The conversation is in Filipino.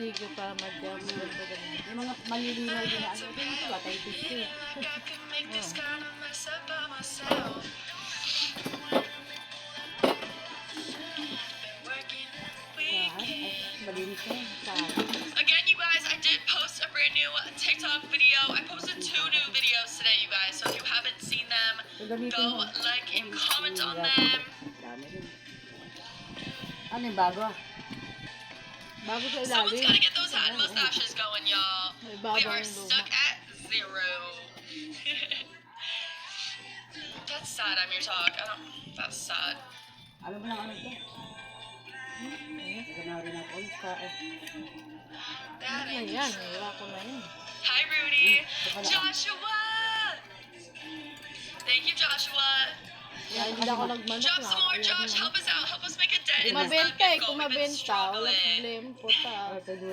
Sige para mag-jam. Yung mga malilinaw din na ano, ito ba tayo tissue? Malinis na yun. Again, you guys, I did post a brand new TikTok video. I posted 2 new videos today, you guys. So if you haven't seen them, go like and comment on them. Dami rin. Ano yung bago? Bago sa Someone's ilalim. gotta get those hand mustaches going, y'all. May We baba are yung luma. stuck at 0. That's sad, I'm your talk. That's sad. Alam mo lang ano ito? Ito na rin ako. That Ayan, ain't yan. true. Naiwa ko na yun. Hi, Rudy. Joshua! Thank you, Joshua. Kaya hindi ako nagmanok Drop na. some more, Josh. Help us out. Help us make a dent in this Kumabenta eh. Go. We've been Kumabenta. Wala struggling. problema po ta. Ito